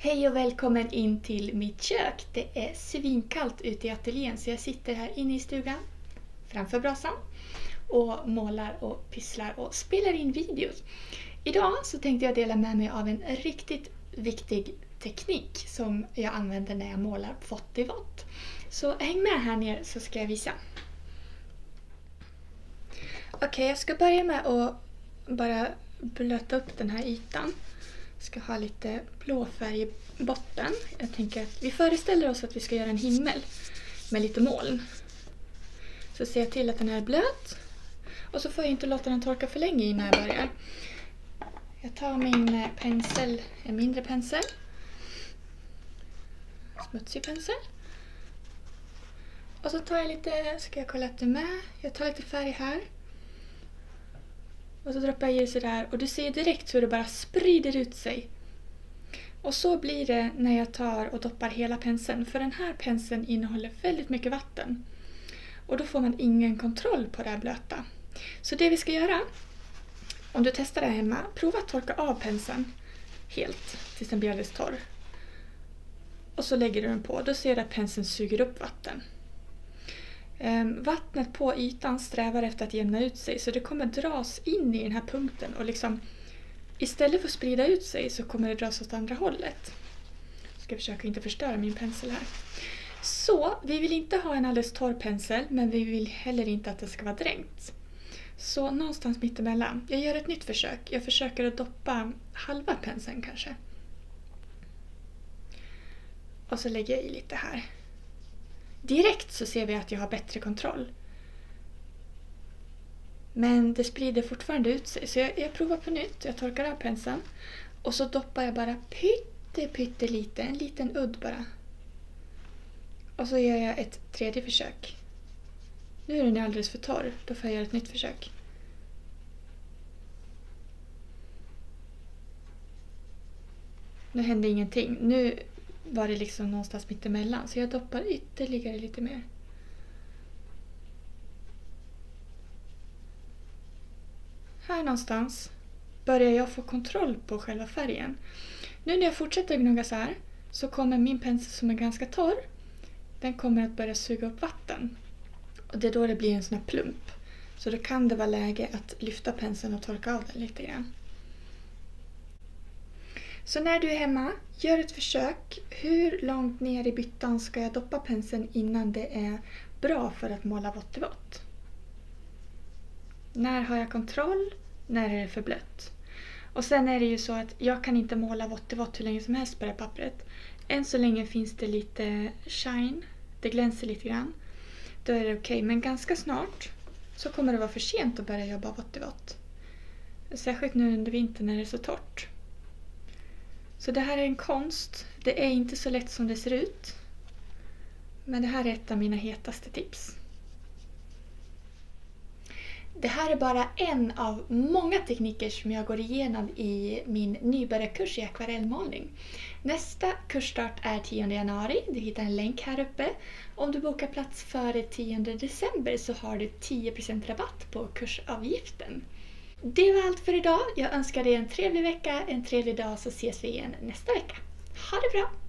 Hej och välkommen in till mitt kök. Det är svinkallt ute i ateljén så jag sitter här inne i stugan framför brasan och målar och pysslar och spelar in videos. Idag så tänkte jag dela med mig av en riktigt viktig teknik som jag använder när jag målar vått i vått. Så häng med här nere så ska jag visa. Okej, jag ska börja med att bara blöta upp den här ytan. Jag ska ha lite blå färg i botten. Jag tänker att vi föreställer oss att vi ska göra en himmel med lite moln. Så ser jag till att den är blöt. Och så får jag inte låta den torka för länge innan jag börjar. Jag tar min pensel, en mindre pensel. Smutsig pensel. Och så tar jag lite, ska jag kolla att det är med. Jag tar lite färg här. Och så droppar jag i så där och du ser direkt hur det bara sprider ut sig. Och så blir det när jag tar och doppar hela penseln. För den här penseln innehåller väldigt mycket vatten. Och då får man ingen kontroll på det här blöta. Så det vi ska göra, om du testar det hemma, prova att torka av penseln helt tills den blir alldeles torr. Och så lägger du den på, då ser du att penseln suger upp vatten. Vattnet på ytan strävar efter att jämna ut sig så det kommer dras in i den här punkten och liksom istället för att sprida ut sig så kommer det dras åt andra hållet. Jag ska försöka inte förstöra min pensel här. Så vi vill inte ha en alldeles torr pensel men vi vill heller inte att det ska vara dränkt. Så någonstans mittemellan. Jag gör ett nytt försök. Jag försöker att doppa halva penseln kanske. Och så lägger jag i lite här. Direkt så ser vi att jag har bättre kontroll. Men det sprider fortfarande ut sig. Så jag provar på nytt. Jag torkar av penseln. Och så doppar jag bara pyttelite. En liten udd bara. Och så gör jag ett tredje försök. Nu är den alldeles för torr. Då får jag göra ett nytt försök. Nu hände ingenting. Nu var det liksom någonstans mittemellan. Så jag doppar ytterligare lite mer. Här någonstans börjar jag få kontroll på själva färgen. Nu när jag fortsätter gnugga så här så kommer min pensel som är ganska torr. Den kommer att börja suga upp vatten. Och det är då det blir en sån här plump. Så då kan det vara läge att lyfta penseln och torka av den lite grann. Så när du är hemma, gör ett försök. Hur långt ner i byttan ska jag doppa penseln innan det är bra för att måla vått i vått? När har jag kontroll? När är det för blött? Och sen är det ju så att jag kan inte måla vått i vått hur länge som helst på det pappret. Än så länge finns det lite shine. Det glänser lite grann. Då är det okej. Men ganska snart så kommer det vara för sent att börja jobba vått i vått. Särskilt nu under vintern när det är så torrt. Så det här är en konst. Det är inte så lätt som det ser ut. Men det här är ett av mina hetaste tips. Det här är bara en av många tekniker som jag går igenom i min nybörjarkurs i akvarellmålning. Nästa kursstart är 10 januari. Du hittar en länk här uppe. Om du bokar plats före 10 december så har du 10% rabatt på kursavgiften. Det var allt för idag. Jag önskar dig en trevlig vecka, en trevlig dag så ses vi igen nästa vecka. Ha det bra!